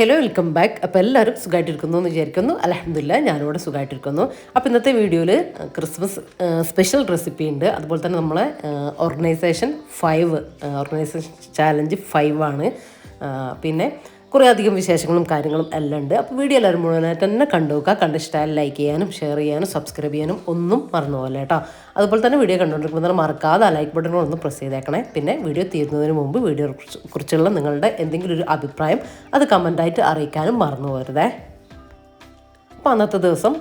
Hello welcome back. അപ്പോൾ എല്ലാവരും സുഖമായിട്ടിരിക്കുന്നു എന്ന് വിചാരിക്കുന്നു. അൽഹംദുലില്ലാ ഞാനിവിടെ സുഖമായിട്ടിരിക്കുന്നു. അപ്പോൾ ഇന്നത്തെ വീഡിയോയിൽ ക്രിസ്മസ് സ്പെഷ്യൽ റെസിപ്പി ഉണ്ട്. അതുപോലെ തന്നെ നമ്മളെ ഓർഗനൈസേഷൻ ചാലഞ്ച് 5 ആണ്. പിന്നെ കുറേ അധികം വിശേഷങ്ങളും കാര്യങ്ങളും എല്ലാം ഉണ്ട്. അപ്പോൾ വീഡിയോ എല്ലാവരും മുഴുവനായിട്ട് തന്നെ കണ്ടുനോക്കുക. കണ്ടിഷ്ടമായാലും ലൈക്ക് ചെയ്യാനും ഷെയർ ചെയ്യാനും സബ്സ്ക്രൈബ് ചെയ്യാനും ഒന്നും മറന്നു പോലെ കേട്ടോ. അതുപോലെ തന്നെ വീഡിയോ കണ്ടുകൊണ്ടിരിക്കുമ്പോൾ തന്നെ മറക്കാതെ ആ ലൈക്ക് ബട്ടൺ ഒന്ന് പ്രസ് ചെയ്തേക്കണേ. പിന്നെ വീഡിയോ തീരുന്നതിന് മുമ്പ് വീഡിയോ കുറിച്ചുള്ള നിങ്ങളുടെ എന്തെങ്കിലും ഒരു അഭിപ്രായം അത് കമൻറ്റായിട്ട് അറിയിക്കാനും മറന്നു പോരുതേ. അപ്പോൾ അന്നത്തെ ദിവസം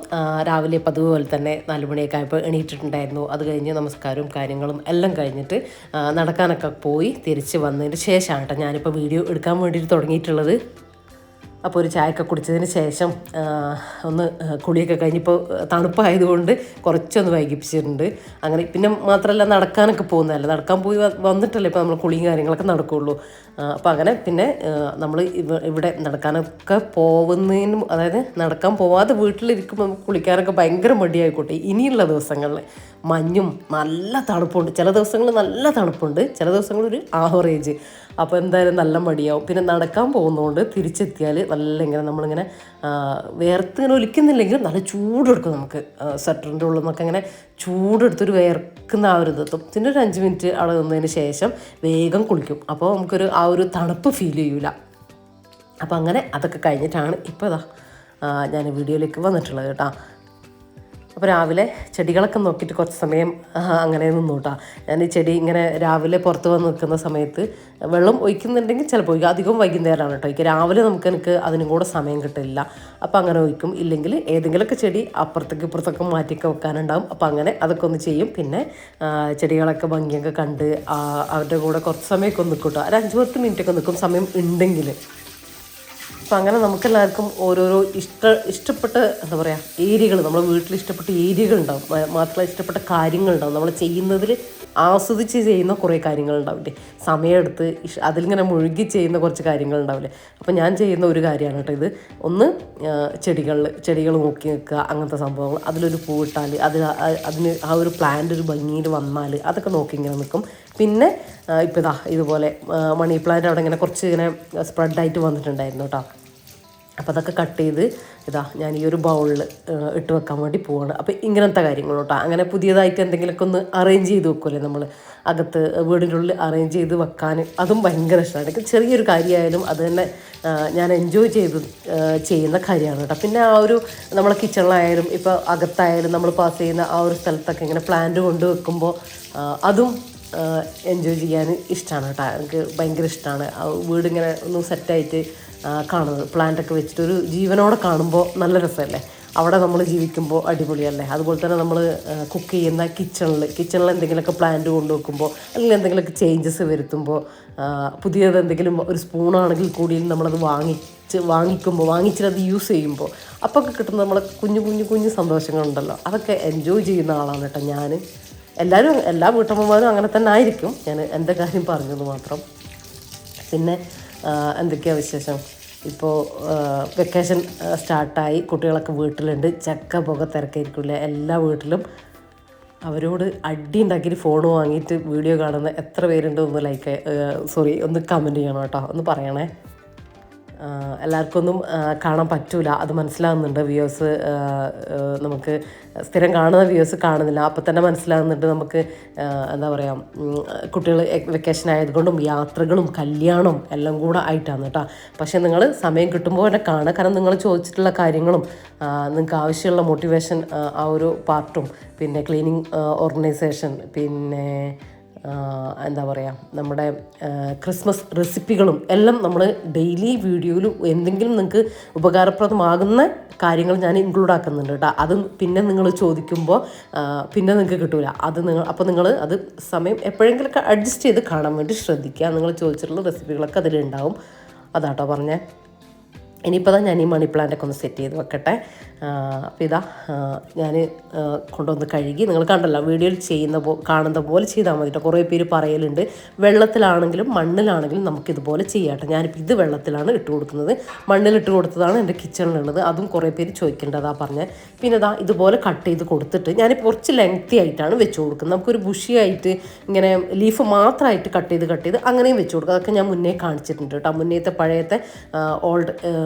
രാവിലെ പതിവ് പോലെ തന്നെ 4 മണിയൊക്കെ ആയപ്പോൾ എണീറ്റിട്ടുണ്ടായിരുന്നു. അത് കഴിഞ്ഞ് നമസ്കാരവും കാര്യങ്ങളും എല്ലാം കഴിഞ്ഞിട്ട് നടക്കാനൊക്കെ പോയി തിരിച്ച് വന്നതിന് ശേഷമാണ് കേട്ടോ ഞാനിപ്പോൾ വീഡിയോ എടുക്കാൻ വേണ്ടിയിട്ട് തുടങ്ങിയിട്ടുള്ളത്. അപ്പോൾ ഒരു ചായയൊക്കെ കുടിച്ചതിന് ശേഷം ഒന്ന് കുളിയൊക്കെ കഴിഞ്ഞിപ്പോൾ തണുപ്പായതുകൊണ്ട് കുറച്ചൊന്ന് വൈകിപ്പിച്ചിട്ടുണ്ട്. അങ്ങനെ പിന്നെ മാത്രമല്ല നടക്കാനൊക്കെ പോകുന്നതല്ല, നടക്കാൻ പോയി വന്നിട്ടല്ലേ ഇപ്പോൾ നമ്മൾ കുളിയും കാര്യങ്ങളൊക്കെ നടക്കുകയുള്ളൂ. അപ്പോൾ അങ്ങനെ പിന്നെ നമ്മൾ ഇവിടെ നടക്കാനൊക്കെ പോകുന്നതിനും, അതായത് നടക്കാൻ പോവാതെ വീട്ടിലിരിക്കുമ്പോൾ നമുക്ക് കുളിക്കാനൊക്കെ ഭയങ്കര മടിയായിക്കോട്ടെ. ഇനിയുള്ള ദിവസങ്ങളിൽ മഞ്ഞും നല്ല തണുപ്പുണ്ട്, ചില ദിവസങ്ങളിൽ നല്ല തണുപ്പുണ്ട്, ചില ദിവസങ്ങളിൽ ഒരു ആവറേജ്. അപ്പോൾ എന്തായാലും നല്ല മടിയാവും. പിന്നെ നടക്കാൻ പോകുന്നതുകൊണ്ട് തിരിച്ചെത്തിയാൽ നല്ല ഇങ്ങനെ നമ്മളിങ്ങനെ വേർത്തിങ്ങനെ ഒലിക്കുന്നില്ലെങ്കിലും നല്ല ചൂടെടുക്കും നമുക്ക്. സ്വെറ്ററിൻ്റെ ഉള്ളിൽ നിന്നൊക്കെ ഇങ്ങനെ ചൂടെടുത്തൊരു വേർക്കുന്ന ആ ഒരു ഇതെത്തും. പിന്നെ ഒരു 5 മിനിറ്റ് അവിടെ നിന്നതിന് ശേഷം വേഗം കുളിക്കും. അപ്പോൾ നമുക്കൊരു ആ ഒരു തണുപ്പ് ഫീൽ ചെയ്യൂല. അപ്പോൾ അങ്ങനെ അതൊക്കെ കഴിഞ്ഞിട്ടാണ് ഇപ്പോൾ ഞാൻ വീഡിയോയിലേക്ക് വന്നിട്ടുള്ളത് കേട്ടോ. അപ്പോൾ രാവിലെ ചെടികളൊക്കെ നോക്കിയിട്ട് കുറച്ച് സമയം അങ്ങനെ നിന്നു കേട്ടോ. ഞാൻ ഈ ചെടി ഇങ്ങനെ രാവിലെ പുറത്ത് വന്ന് നിൽക്കുന്ന സമയത്ത് വെള്ളം ഒഴിക്കുന്നുണ്ടെങ്കിൽ ചിലപ്പോൾ ഒഴിക്കും. അധികം വൈകുന്നേരമാണ് കേട്ടോ ഒഴിക്കുക. രാവിലെ എനിക്ക് അതിനും കൂടെ സമയം കിട്ടില്ല. അപ്പോൾ അങ്ങനെ ഒഴിക്കും. ഇല്ലെങ്കിൽ ഏതെങ്കിലുമൊക്കെ ചെടി അപ്പുറത്തേക്ക് ഇപ്പുറത്തൊക്കെ മാറ്റിയൊക്കെ വെക്കാനുണ്ടാകും. അപ്പോൾ അങ്ങനെ അതൊക്കെ ഒന്ന് ചെയ്യും. പിന്നെ ചെടികളൊക്കെ ഭംഗിയൊക്കെ കണ്ട് അവരുടെ കൂടെ കുറച്ച് സമയമൊക്കെ ഒന്ന് നിൽക്കും കേട്ടോ. ഒരു 5-10 മിനിറ്റൊക്കെ നിൽക്കും സമയം ഉണ്ടെങ്കിൽ. അപ്പം അങ്ങനെ നമുക്കെല്ലാവർക്കും ഓരോരോ ഇഷ്ടപ്പെട്ട എന്താ പറയുക ഏരിയകൾ, നമ്മുടെ വീട്ടിൽ ഇഷ്ടപ്പെട്ട ഏരിയകളുണ്ടാവും. മാത്രമല്ല ഇഷ്ടപ്പെട്ട കാര്യങ്ങളുണ്ടാവും. നമ്മൾ ചെയ്യുന്നതിൽ ആസ്വദിച്ച് ചെയ്യുന്ന കുറേ കാര്യങ്ങളുണ്ടാവില്ലേ, സമയമെടുത്ത് അതിലിങ്ങനെ മുഴുകി ചെയ്യുന്ന കുറച്ച് കാര്യങ്ങളുണ്ടാവില്ലേ. അപ്പോൾ ഞാൻ ചെയ്യുന്ന ഒരു കാര്യമാണ് കേട്ടോ ഇത്. ഒന്ന് ചെടികൾ നോക്കി നിൽക്കുക, അങ്ങനത്തെ സംഭവങ്ങൾ. അതിലൊരു പൂവിട്ടാൽ അതിന് ആ ഒരു പ്ലാന്റ് ഒരു ഭംഗിയിൽ വന്നാൽ അതൊക്കെ നോക്കി ഇങ്ങനെ നിൽക്കും. പിന്നെ ഇപ്പോൾ ഇതുപോലെ മണി പ്ലാന്റ് അവിടെ ഇങ്ങനെ കുറച്ച് ഇങ്ങനെ സ്പ്രെഡായിട്ട് വന്നിട്ടുണ്ടായിരുന്നു കേട്ടോ. അപ്പോൾ അതൊക്കെ കട്ട് ചെയ്ത് ഞാൻ ഈ ഒരു ബൗളിൽ ഇട്ട് വെക്കാൻ വേണ്ടി പോവാണ്. അപ്പോൾ ഇങ്ങനത്തെ കാര്യങ്ങൾ കേട്ടോ. അങ്ങനെ പുതിയതായിട്ട് എന്തെങ്കിലുമൊക്കെ ഒന്ന് അറേഞ്ച് ചെയ്ത് വെക്കുമല്ലേ നമ്മൾ അകത്ത് വീടിൻ്റെ ഉള്ളിൽ അറേഞ്ച് ചെയ്ത് വെക്കാൻ, അതും ഭയങ്കര ഇഷ്ടമാണ്. എനിക്ക് ചെറിയൊരു കാര്യമായാലും അത് തന്നെ ഞാൻ എൻജോയ് ചെയ്യുന്ന കാര്യമാണ് കേട്ടോ. പിന്നെ ആ ഒരു നമ്മളെ കിച്ചണിലായാലും ഇപ്പോൾ അകത്തായാലും നമ്മൾ പാസ് ചെയ്യുന്ന ആ ഒരു സ്ഥലത്തൊക്കെ ഇങ്ങനെ പ്ലാന്റ് കൊണ്ട് വെക്കുമ്പോൾ അതും എൻജോയ് ചെയ്യാൻ ഇഷ്ടമാണ് കേട്ടോ. എനിക്ക് ഭയങ്കര ഇഷ്ടമാണ് വീടിങ്ങനെ ഒന്ന് സെറ്റായിട്ട് കാണുന്നത്. പ്ലാന്റൊക്കെ വെച്ചിട്ട് ഒരു ജീവനോടെ കാണുമ്പോൾ നല്ല രസമല്ലേ. അവിടെ നമ്മൾ ജീവിക്കുമ്പോൾ അടിപൊളിയല്ലേ. അതുപോലെ തന്നെ നമ്മൾ കുക്ക് ചെയ്യുന്ന കിച്ചണിൽ എന്തെങ്കിലുമൊക്കെ പ്ലാന്റ് കൊണ്ടുവെക്കുമ്പോൾ അല്ലെങ്കിൽ എന്തെങ്കിലുമൊക്കെ ചേഞ്ചസ് വരുത്തുമ്പോൾ പുതിയത് എന്തെങ്കിലും ഒരു സ്പൂണാണെങ്കിൽ കൂടിയും നമ്മളത് വാങ്ങിച്ചിട്ട് അത് യൂസ് ചെയ്യുമ്പോൾ അപ്പോൾ ഒക്കെ കിട്ടുന്ന നമ്മളെ കുഞ്ഞു സന്തോഷങ്ങളുണ്ടല്ലോ, അതൊക്കെ എൻജോയ് ചെയ്യുന്ന ആളാണ് കേട്ടോ ഞാൻ. എല്ലാ വീട്ടമ്മമാരും അങ്ങനെ തന്നെ ആയിരിക്കും. ഞാൻ എൻ്റെ കാര്യം പറഞ്ഞത് മാത്രം. പിന്നെ എന്തൊക്കെയാണ് വിശേഷം? ഇപ്പോൾ വെക്കേഷൻ സ്റ്റാർട്ടായി, കുട്ടികളൊക്കെ വീട്ടിലുണ്ട്. ചക്ക പുക തിരക്കായിരിക്കില്ല എല്ലാ വീട്ടിലും. അവരോട് അടി ഉണ്ടാക്കിയിട്ട് ഫോൺ വാങ്ങിയിട്ട് വീഡിയോ കാണുന്ന എത്ര പേരുണ്ട് ഒന്ന് കമൻറ്റ് ചെയ്യണം കേട്ടോ, ഒന്ന് പറയണേ. എല്ലാവർക്കും ഒന്നും കാണാൻ പറ്റൂല, അത് മനസ്സിലാകുന്നുണ്ട്. വ്യൂവേഴ്സ് നമുക്ക് സ്ഥിരം കാണുന്ന വ്യൂവേഴ്സ് കാണുന്നില്ല. അപ്പം തന്നെ മനസ്സിലാകുന്നുണ്ട് നമുക്ക് എന്താ പറയുക, കുട്ടികൾ വെക്കേഷൻ ആയതുകൊണ്ടും യാത്രകളും കല്യാണവും എല്ലാം കൂടെ ആയിട്ടാണ് കേട്ടോ. പക്ഷേ നിങ്ങൾ സമയം കിട്ടുമ്പോൾ തന്നെ കാണുക. കാരണം നിങ്ങൾ ചോദിച്ചിട്ടുള്ള കാര്യങ്ങളും നിങ്ങൾക്ക് ആവശ്യമുള്ള മോട്ടിവേഷൻ ആ ഒരു പാർട്ടും പിന്നെ ക്ലീനിങ് ഓർഗനൈസേഷൻ പിന്നെ എന്താ പറയുക നമ്മുടെ ക്രിസ്മസ് റെസിപ്പികളും എല്ലാം നമ്മൾ ഡെയിലി വീഡിയോയിൽ എന്തെങ്കിലും നിങ്ങൾക്ക് ഉപകാരപ്രദമാകുന്ന കാര്യങ്ങൾ ഞാൻ ഇൻക്ലൂഡ് ആക്കുന്നുണ്ട് കേട്ടോ. അത് പിന്നെ നിങ്ങൾ ചോദിക്കുമ്പോൾ പിന്നെ നിങ്ങൾക്ക് കിട്ടൂല. അപ്പോൾ നിങ്ങൾ അത് സമയം എപ്പോഴെങ്കിലുമൊക്കെ അഡ്ജസ്റ്റ് ചെയ്ത് കാണാൻ വേണ്ടി ശ്രദ്ധിക്കുക. നിങ്ങൾ ചോദിച്ചിട്ടുള്ള റെസിപ്പികളൊക്കെ അതിലുണ്ടാവും. അതാട്ടോ പറഞ്ഞേ. ഇനിയിപ്പോൾ ഞാൻ ഈ മണി പ്ലാന്റൊക്കെ ഒന്ന് സെറ്റ് ചെയ്ത് വെക്കട്ടെ. അപ്പോൾ ഇതാ ഞാൻ കൊണ്ടുവന്ന് കഴുകി. നിങ്ങൾ കണ്ടല്ലോ വീഡിയോയിൽ കാണുന്ന പോലെ ചെയ്താൽ മതി കേട്ടോ. കുറേ പേര് പറയലുണ്ട് വെള്ളത്തിലാണെങ്കിലും മണ്ണിലാണെങ്കിലും നമുക്കിതുപോലെ ചെയ്യാം കേട്ടോ. ഞാനിപ്പോൾ ഇത് വെള്ളത്തിലാണ് ഇട്ട് കൊടുക്കുന്നത്. മണ്ണിലിട്ട് കൊടുത്തതാണ് എൻ്റെ കിച്ചണിലുള്ളത്. അതും കുറേ പേര് ചോദിക്കേണ്ടതാ പറഞ്ഞത്. പിന്നെ ഇതാ ഇതുപോലെ കട്ട് ചെയ്ത് കൊടുത്തിട്ട് ഞാനിപ്പോൾ കുറച്ച് ലെങ്തി ആയിട്ടാണ് വെച്ച് കൊടുക്കുന്നത്. നമുക്കൊരു ബുഷിയായിട്ട് ഇങ്ങനെ ലീഫ് മാത്രമായിട്ട് കട്ട് ചെയ്ത് അങ്ങനെയും വെച്ച് കൊടുക്കുക. അതൊക്കെ ഞാൻ മുന്നേ കാണിച്ചിട്ടുണ്ട് കേട്ടോ. മുന്നേത്തെ പഴയത്തെ ഓൾഡ്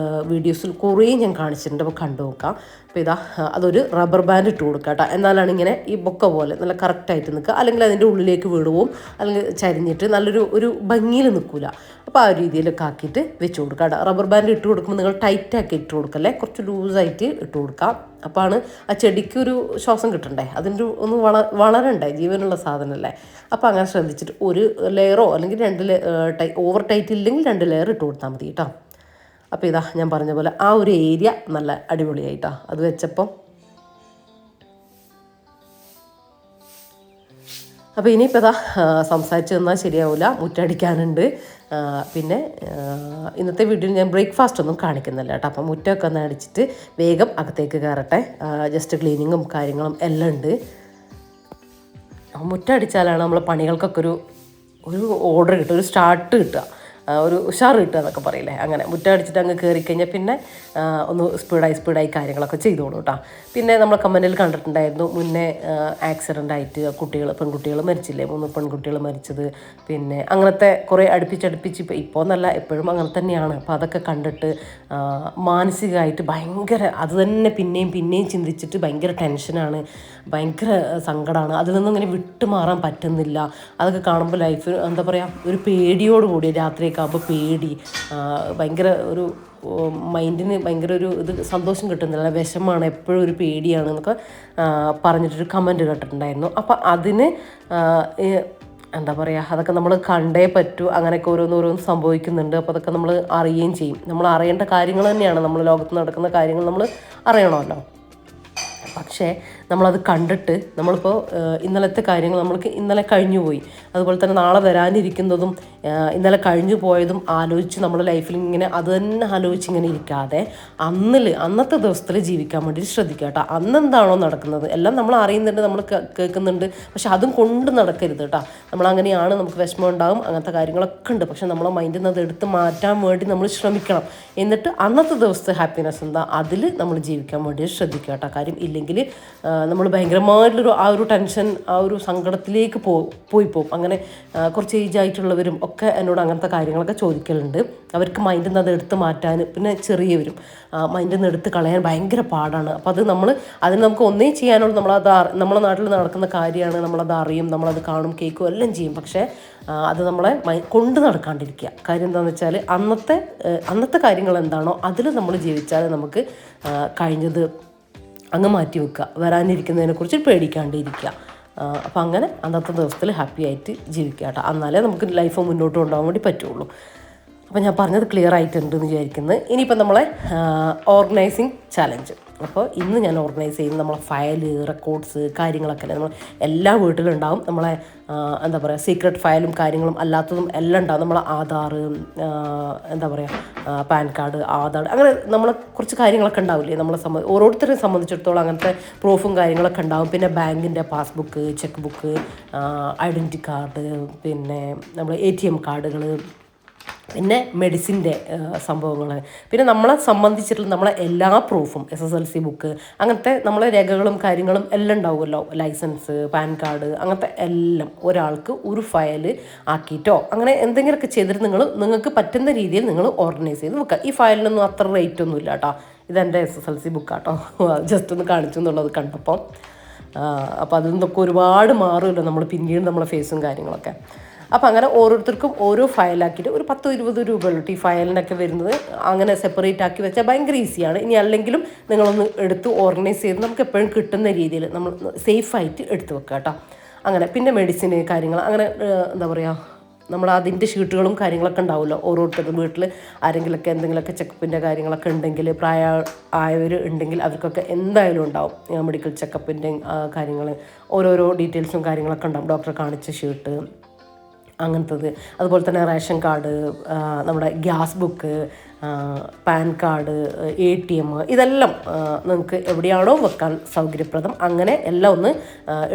വീഡിയോസിൽ കുറേ ഞാൻ കാണിച്ചിട്ടുണ്ട്. അപ്പോൾ കണ്ടു നോക്കാം. അപ്പോൾ ഇതാ അതൊരു റബ്ബർ ബാൻഡ് ഇട്ട് കൊടുക്കുക കേട്ടോ. എന്നാലാണ് ഇങ്ങനെ ഈ ബൊക്ക പോലെ നല്ല കറക്റ്റായിട്ട് നിൽക്കുക. അല്ലെങ്കിൽ അതിൻ്റെ ഉള്ളിലേക്ക് വീഴുവും, അല്ലെങ്കിൽ ചരിഞ്ഞിട്ട് ഒരു ഭംഗിയിൽ നിൽക്കില്ല. അപ്പോൾ ആ രീതിയിലൊക്കെ ആക്കിയിട്ട് വെച്ച് കൊടുക്കുക കേട്ടോ. റബ്ബർ ബാൻഡ് ഇട്ട് കൊടുക്കുമ്പോൾ നിങ്ങൾ ടൈറ്റാക്കി ഇട്ട് കൊടുക്കല്ലേ, കുറച്ച് ലൂസായിട്ട് ഇട്ട് കൊടുക്കാം. അപ്പോഴാണ് ആ ചെടിക്കൊരു ശ്വാസം കിട്ടണ്ടേ, അതിൻ്റെ ഒന്ന് വളരണ്ടേ, ജീവനുള്ള സാധനമല്ലേ. അപ്പോൾ അങ്ങനെ ശ്രദ്ധിച്ചിട്ട് ഒരു ലെയറോ അല്ലെങ്കിൽ 2 ഓവർ ടൈറ്റ് ഇല്ലെങ്കിൽ 2 ലെയർ ഇട്ട് കൊടുത്താൽ മതി കേട്ടോ. അപ്പോൾ ഇതാ ഞാൻ പറഞ്ഞ പോലെ ആ ഒരു ഏരിയ നല്ല അടിപൊളിയായിട്ടാണ് അത് വെച്ചപ്പം. അപ്പോൾ ഇനിയിപ്പോൾ ഇതാ സംസാരിച്ച് തന്നാൽ ശരിയാവില്ല, മുറ്റടിക്കാനുണ്ട്. പിന്നെ ഇന്നത്തെ വീഡിയോയിൽ ഞാൻ ബ്രേക്ക്ഫാസ്റ്റ് ഒന്നും കാണിക്കുന്നില്ല കേട്ടോ. അപ്പം മുറ്റമൊക്കെ ഒന്ന് അടിച്ചിട്ട് വേഗം അകത്തേക്ക് കയറട്ടെ. ജസ്റ്റ് ക്ലീനിങ്ങും കാര്യങ്ങളും എല്ലാം ഉണ്ട്. മുറ്റം അടിച്ചാലാണ് നമ്മൾ പണികൾക്കൊക്കെ ഒരു ഓർഡർ കിട്ടുക, ഒരു സ്റ്റാർട്ട് കിട്ടുക, ഒരു ഉഷാർ കിട്ടുക എന്നൊക്കെ പറയില്ലേ. അങ്ങനെ മുറ്റം അടിച്ചിട്ട് അങ്ങ് കയറിക്കഴിഞ്ഞാൽ പിന്നെ ഒന്ന് സ്പീഡായി കാര്യങ്ങളൊക്കെ ചെയ്തോളൂ കേട്ടോ. പിന്നെ നമ്മൾ കമൻറ്റിൽ കണ്ടിട്ടുണ്ടായിരുന്നു മുന്നേ ആക്സിഡൻ്റ് ആയിട്ട് പെൺകുട്ടികൾ മരിച്ചില്ലേ, 3 പെൺകുട്ടികൾ മരിച്ചത്. പിന്നെ അങ്ങനത്തെ കുറേ അടുപ്പിച്ച് ഇപ്പോൾ എന്നല്ല എപ്പോഴും അങ്ങനെ തന്നെയാണ്. അപ്പോൾ അതൊക്കെ കണ്ടിട്ട് മാനസികമായിട്ട് ഭയങ്കര അത് തന്നെ പിന്നെയും ചിന്തിച്ചിട്ട് ഭയങ്കര ടെൻഷനാണ്, ഭയങ്കര സങ്കടമാണ്. അതിൽ നിന്നും ഇങ്ങനെ വിട്ടുമാറാൻ പറ്റുന്നില്ല. അതൊക്കെ കാണുമ്പോൾ ലൈഫ് എന്താ പറയുക, ഒരു പേടിയോടുകൂടി രാത്രിയൊക്കെ ആകുമ്പോൾ പേടി, ഭയങ്കര ഒരു മൈൻഡിന് ഭയങ്കര ഒരു സന്തോഷം കിട്ടുന്നില്ല, വിഷമാണ്, എപ്പോഴും ഒരു പേടിയാണ് എന്നൊക്കെ പറഞ്ഞിട്ടൊരു കമൻറ്റ് കേട്ടിട്ടുണ്ടായിരുന്നു. അപ്പോൾ അതിന് എന്താ പറയുക, അതൊക്കെ നമ്മൾ കണ്ടേ പറ്റൂ. അങ്ങനെയൊക്കെ ഓരോന്ന് സംഭവിക്കുന്നുണ്ട്. അപ്പോൾ അതൊക്കെ നമ്മൾ അറിയുകയും ചെയ്യും. നമ്മൾ അറിയേണ്ട കാര്യങ്ങൾ തന്നെയാണ്, നമ്മൾ ലോകത്ത് നടക്കുന്ന കാര്യങ്ങൾ നമ്മൾ അറിയണമല്ലോ. പക്ഷേ നമ്മളത് കണ്ടിട്ട് നമ്മളിപ്പോൾ ഇന്നലത്തെ കാര്യങ്ങൾ നമ്മൾക്ക് ഇന്നലെ കഴിഞ്ഞു പോയി, അതുപോലെ തന്നെ നാളെ വരാനിരിക്കുന്നതും ഇന്നലെ കഴിഞ്ഞു പോയതും ആലോചിച്ച് നമ്മുടെ ലൈഫിൽ ഇങ്ങനെ അത് തന്നെ ആലോചിച്ച് ഇങ്ങനെ ഇരിക്കാതെ അന്നത്തെ ദിവസത്തിൽ ജീവിക്കാൻ വേണ്ടി ശ്രദ്ധിക്കുക കേട്ടോ. അന്നെന്താണോ നടക്കുന്നത് എല്ലാം നമ്മൾ അറിയുന്നുണ്ട്, നമ്മൾ കേൾക്കുന്നുണ്ട്, പക്ഷെ അതും കൊണ്ട് നടക്കരുത് കേട്ടോ. നമ്മളങ്ങനെയാണ്, നമുക്ക് വിഷമം ഉണ്ടാകും, അങ്ങനത്തെ കാര്യങ്ങളൊക്കെ ഉണ്ട്. പക്ഷെ നമ്മളെ മൈൻഡിൽ നിന്ന് അത് എടുത്ത് മാറ്റാൻ വേണ്ടി നമ്മൾ ശ്രമിക്കണം. എന്നിട്ട് അന്നത്തെ ദിവസത്തെ ഹാപ്പിനെസ് എന്താ അതിൽ നമ്മൾ ജീവിക്കാൻ വേണ്ടി ശ്രദ്ധിക്കുക കേട്ടോ. കാര്യം ഇല്ലെങ്കിൽ നമ്മൾ ഭയങ്കരമായിട്ടുള്ളൊരു ആ ഒരു ടെൻഷൻ, ആ ഒരു സങ്കടത്തിലേക്ക് പോയി പോകും. അങ്ങനെ കുറച്ച് ഏജ് ആയിട്ടുള്ളവരും ഒക്കെ എന്നോട് അങ്ങനത്തെ കാര്യങ്ങളൊക്കെ ചോദിക്കലുണ്ട്. അവർക്ക് മൈൻഡിൽ നിന്ന് അത് എടുത്ത് മാറ്റാൻ, പിന്നെ ചെറിയവരും മൈൻഡിൽ നിന്ന് എടുത്ത് കളയാൻ ഭയങ്കര പാടാണ്. അപ്പോൾ അതിന് നമുക്ക് ഒന്നേ ചെയ്യാനുള്ളൂ. നമ്മളെ നാട്ടിൽ നടക്കുന്ന കാര്യമാണ്, നമ്മളത് അറിയും, നമ്മളത് കാണും, കേൾക്കും, എല്ലാം ചെയ്യും. പക്ഷേ അത് നമ്മളെ കൊണ്ട് നടക്കാണ്ടിരിക്കുക. കാര്യം എന്താണെന്ന് വെച്ചാൽ അന്നത്തെ കാര്യങ്ങൾ എന്താണോ അതിൽ നമ്മൾ ജീവിച്ചാൽ നമുക്ക് കഴിഞ്ഞത് അങ്ങ് മാറ്റി വെക്കുക, വരാനിരിക്കുന്നതിനെക്കുറിച്ച് പേടിക്കാണ്ടിരിക്കുക. അപ്പോൾ അങ്ങനെ അന്നത്തെ ദിവസത്തിൽ ഹാപ്പി ആയിട്ട് ജീവിക്കുക കേട്ടോ. എന്നാലേ നമുക്ക് ലൈഫ് മുന്നോട്ട് കൊണ്ടുപോകാൻ വേണ്ടി പറ്റുള്ളൂ. അപ്പോൾ ഞാൻ പറഞ്ഞത് ക്ലിയർ ആയിട്ടുണ്ട് എന്ന് വിചാരിക്കുന്നത്. ഇനിയിപ്പോൾ നമ്മളെ ഓർഗനൈസിങ് ചാലഞ്ച്. അപ്പോൾ ഇന്ന് ഞാൻ ഓർഗനൈസ് ചെയ്യുന്ന നമ്മളെ ഫയല്, റെക്കോർഡ്സ്, കാര്യങ്ങളൊക്കെ അല്ലേ, നമ്മൾ എല്ലാ വീട്ടിലും ഉണ്ടാവും. നമ്മളെ എന്താ പറയുക, സീക്രട്ട് ഫയലും കാര്യങ്ങളും അല്ലാത്തതും എല്ലാം ഉണ്ടാവും. നമ്മളെ ആധാർ, എന്താ പറയുക, പാൻ കാർഡ്, ആധാർ, അങ്ങനെ നമ്മളെ കുറച്ച് കാര്യങ്ങളൊക്കെ ഉണ്ടാവില്ലേ ഓരോരുത്തരെ സംബന്ധിച്ചിടത്തോളം അങ്ങനത്തെ പ്രൂഫും കാര്യങ്ങളൊക്കെ ഉണ്ടാവും. പിന്നെ ബാങ്കിൻ്റെ passbook, check book, identity card, പിന്നെ നമ്മൾ ATM കാർഡുകൾ, പിന്നെ മെഡിസിൻ്റെ സംഭവങ്ങൾ, പിന്നെ നമ്മളെ സംബന്ധിച്ചിട്ടുള്ള നമ്മളെ എല്ലാ പ്രൂഫും, SSLC ബുക്ക്, അങ്ങനത്തെ നമ്മളെ രേഖകളും കാര്യങ്ങളും എല്ലാം ഉണ്ടാവുമല്ലോ, ലൈസൻസ്, പാൻ കാർഡ്, അങ്ങനത്തെ എല്ലാം ഒരാൾക്ക് ഒരു ഫയൽ ആക്കിയിട്ടോ അങ്ങനെ എന്തെങ്കിലുമൊക്കെ ചെയ്തിട്ട് നിങ്ങൾക്ക് പറ്റുന്ന രീതിയിൽ നിങ്ങൾ ഓർഗനൈസ് ചെയ്ത് വെക്കുക. ഈ ഫയലിനൊന്നും അത്ര റേറ്റ് ഒന്നും ഇല്ല കേട്ടോ. ഇതെൻ്റെ SSLC ബുക്കാട്ടോ, ജസ്റ്റ് ഒന്ന് കാണിച്ചു എന്നുള്ളത് കണ്ടപ്പോൾ. അപ്പോൾ അതിൽ നിന്നൊക്കെ ഒരുപാട് മാറുമല്ലോ നമ്മൾ പിന്നീട് നമ്മളെ ഫേസും കാര്യങ്ങളൊക്കെ. അപ്പോൾ അങ്ങനെ ഓരോരുത്തർക്കും ഓരോ ഫയലാക്കിയിട്ട് ഒരു 10-20 രൂപയുള്ളൂ ഈ ഫയലിനൊക്കെ വരുന്നത്. അങ്ങനെ സെപ്പറേറ്റ് ആക്കി വെച്ചാൽ ഭയങ്കര ഈസിയാണ്. ഇനി അല്ലെങ്കിലും നിങ്ങളൊന്ന് എടുത്ത് ഓർഗനൈസ് ചെയ്ത് നമുക്ക് എപ്പോഴും കിട്ടുന്ന രീതിയിൽ നമ്മൾ സേഫായിട്ട് എടുത്ത് വെക്കുക കേട്ടോ. അങ്ങനെ പിന്നെ മെഡിസിന് കാര്യങ്ങൾ, അങ്ങനെ എന്താ പറയുക, നമ്മൾ അതിൻ്റെ ഷീട്ടുകളും കാര്യങ്ങളൊക്കെ ഉണ്ടാവുമല്ലോ. ഓരോരുത്തരുടെ വീട്ടിൽ ആരെങ്കിലുമൊക്കെ എന്തെങ്കിലുമൊക്കെ ചെക്കപ്പിൻ്റെ കാര്യങ്ങളൊക്കെ ഉണ്ടെങ്കിൽ, പ്രായമായവർ ഉണ്ടെങ്കിൽ അവർക്കൊക്കെ എന്തായാലും ഉണ്ടാവും മെഡിക്കൽ ചെക്കപ്പിൻ്റെ കാര്യങ്ങൾ, ഓരോരോ ഡീറ്റെയിൽസും കാര്യങ്ങളൊക്കെ ഉണ്ടാവും. ഡോക്ടറെ കാണിച്ച ഷീട്ട്, അങ്ങനത്തത്. അതുപോലെ തന്നെ റേഷൻ കാർഡ്, നമ്മുടെ gas book, pan card, ATM, ഇതെല്ലാം നിങ്ങൾക്ക് എവിടെയാണോ വെക്കാൻ സൗകര്യപ്രദം അങ്ങനെ എല്ലാം ഒന്ന്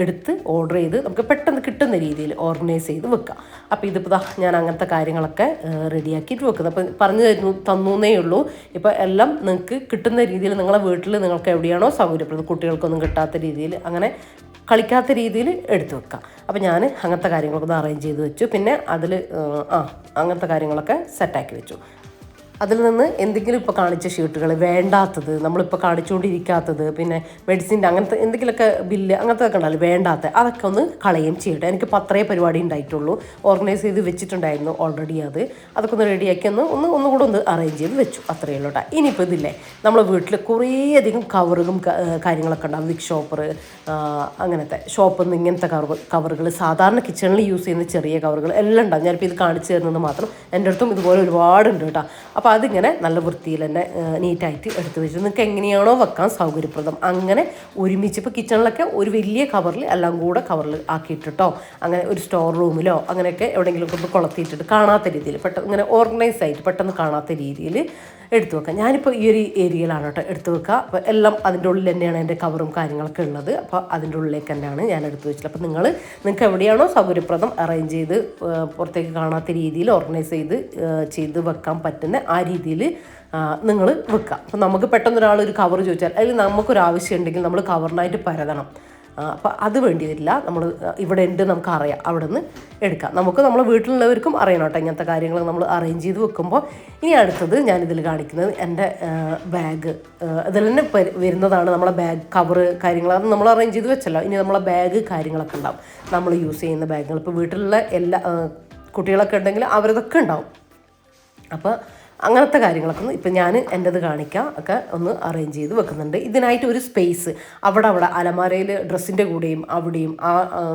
എടുത്ത് ഓർഡർ ചെയ്ത് നമുക്ക് പെട്ടെന്ന് കിട്ടുന്ന രീതിയിൽ ഓർഗനൈസ് ചെയ്ത് വെക്കാം. അപ്പോൾ ഇതിപ്പോൾ ഞാൻ അങ്ങനത്തെ കാര്യങ്ങളൊക്കെ റെഡിയാക്കിയിട്ട് വെക്കുന്നത്. അപ്പോൾ പറഞ്ഞു തന്നേ ഉള്ളൂ. ഇപ്പോൾ എല്ലാം നിങ്ങൾക്ക് കിട്ടുന്ന രീതിയിൽ നിങ്ങളെ വീട്ടിൽ നിങ്ങൾക്ക് എവിടെയാണോ സൗകര്യപ്രദം, കുട്ടികൾക്കൊന്നും കിട്ടാത്ത രീതിയിൽ, അങ്ങനെ കളിക്കാത്ത രീതിയിൽ എടുത്തു വെക്കാം. അപ്പോൾ ഞാൻ അങ്ങനത്തെ കാര്യങ്ങളൊക്കെ ഒന്ന് അറേഞ്ച് ചെയ്ത് വെച്ചു. പിന്നെ അതിൽ അങ്ങനത്തെ കാര്യങ്ങളൊക്കെ സെറ്റാക്കി വെച്ചു. അതിൽ നിന്ന് എന്തെങ്കിലും ഇപ്പോൾ കാണിച്ച ഷീട്ടുകൾ, വേണ്ടാത്തത്, നമ്മളിപ്പോൾ കാണിച്ചുകൊണ്ടിരിക്കാത്തത്, പിന്നെ മെഡിസിൻ്റെ അങ്ങനത്തെ എന്തെങ്കിലുമൊക്കെ ബില്ല് അങ്ങനത്തെ ഉണ്ടല്ലോ വേണ്ടാത്ത, അതൊക്കെ ഒന്ന് കളയുകയും ചെയ്യട്ടെ. എനിക്കിപ്പോൾ അത്രേ പരിപാടി ഉണ്ടായിട്ടുള്ളൂ. ഓർഗനൈസ് ചെയ്ത് വെച്ചിട്ടുണ്ടായിരുന്നു ഓൾറെഡി. അതൊക്കെ ഒന്ന് റെഡിയാക്കി ഒന്നുകൂടെ ഒന്ന് അറേഞ്ച് ചെയ്ത് വെച്ചു. അത്രയേ ഉള്ളൂ കേട്ടോ. ഇനിയിപ്പോൾ ഇതില്ലേ നമ്മളെ വീട്ടിൽ കുറേയധികം കവറുകളും കാര്യങ്ങളൊക്കെ ഉണ്ടാകും. വിക് ഷോപ്പർ, അങ്ങനത്തെ ഷോപ്പിൽ നിന്ന് ഇങ്ങനത്തെ കവറുകൾ, സാധാരണ കിച്ചണിൽ യൂസ് ചെയ്യുന്ന ചെറിയ കവറുകൾ എല്ലാം ഉണ്ടാകും. ഞാനിപ്പോൾ ഇത് കാണിച്ചു തരുന്നത് മാത്രം. എൻ്റെ അടുത്തും ഇതുപോലെ ഒരുപാടുണ്ട് കേട്ടോ. അപ്പോൾ അതിങ്ങനെ നല്ല വൃത്തിയിൽ തന്നെ നീറ്റായിട്ട് എടുത്ത് വെച്ചു. നിങ്ങൾക്ക് എങ്ങനെയാണോ വെക്കാൻ സൗകര്യപ്രദം അങ്ങനെ ഒരുമിച്ച്. ഇപ്പോൾ കിച്ചണിലൊക്കെ ഒരു വലിയ കവറിൽ എല്ലാം കൂടെ കവറിൽ ആക്കിയിട്ടിട്ടോ, അങ്ങനെ ഒരു സ്റ്റോർ റൂമിലോ അങ്ങനെയൊക്കെ എവിടെയെങ്കിലും ഒന്ന് കൊളത്തിയിട്ടിട്ട് കാണാത്ത രീതിയിൽ പെട്ടെന്ന് ഇങ്ങനെ ഓർഗനൈസ് ആയിട്ട് പെട്ടെന്ന് കാണാത്ത രീതിയിൽ എടുത്തു വെക്കാം. ഞാനിപ്പോൾ ഈ ഒരു ഏരിയയിലാണ് കേട്ടോ എടുത്തു വെക്കുക. അപ്പോൾ എല്ലാം അതിൻ്റെ ഉള്ളിൽ തന്നെയാണ് എൻ്റെ കവറും കാര്യങ്ങളൊക്കെ ഉള്ളത്. അപ്പോൾ അതിൻ്റെ ഉള്ളിലേക്ക് തന്നെയാണ് ഞാൻ എടുത്തു വെച്ചത്. അപ്പോൾ നിങ്ങൾക്ക് എവിടെയാണോ സൗകര്യപ്രദം അറേഞ്ച് ചെയ്ത് പുറത്തേക്ക് കാണാത്ത രീതിയിൽ ഓർഗനൈസ് ചെയ്ത് വെക്കാൻ പറ്റുന്ന ആ രീതിയിൽ നിങ്ങൾ വെക്കുക. അപ്പോൾ നമുക്ക് പെട്ടെന്ന് ഒരാളൊരു കവർ ചോദിച്ചാൽ അല്ലെങ്കിൽ നമുക്കൊരാവശ്യം ഉണ്ടെങ്കിൽ നമ്മൾ കവറിനായിട്ട് പരതണം. അപ്പോൾ അത് വേണ്ടി വരില്ല. നമ്മൾ ഇവിടെ ഉണ്ട്, നമുക്കറിയാം, അവിടെ നിന്ന് എടുക്കാം. നമ്മളെ വീട്ടിലുള്ളവർക്കും അറിയണം കേട്ടോ ഇങ്ങനത്തെ കാര്യങ്ങൾ നമ്മൾ അറേഞ്ച് ചെയ്ത് വെക്കുമ്പോൾ. ഇനി അടുത്തത് ഞാനിതിൽ കാണിക്കുന്നത് എൻ്റെ ബാഗ്. ഇതിൽ തന്നെ വരുന്നതാണ് നമ്മളെ ബാഗ് കവറ് കാര്യങ്ങൾ. അത് നമ്മൾ അറേഞ്ച് ചെയ്ത് വെച്ചല്ലോ. ഇനി നമ്മളെ ബാഗ് കാര്യങ്ങളൊക്കെ ഉണ്ടാവും, നമ്മൾ യൂസ് ചെയ്യുന്ന ബാഗുകൾ. ഇപ്പോൾ വീട്ടിലുള്ള എല്ലാ കുട്ടികളൊക്കെ ഉണ്ടെങ്കിൽ അവരതൊക്കെ ഉണ്ടാവും. അപ്പോൾ അങ്ങനത്തെ കാര്യങ്ങളൊക്കെ ഒന്ന് ഇപ്പം ഞാൻ എൻ്റെത് കാണിക്കാം ഒക്കെ ഒന്ന് അറേഞ്ച് ചെയ്ത് വെക്കുന്നുണ്ട്. ഇതിനായിട്ട് ഒരു സ്പേസ് അവിടെ അലമാരയിൽ ഡ്രസ്സിൻ്റെ കൂടെയും അവിടെയും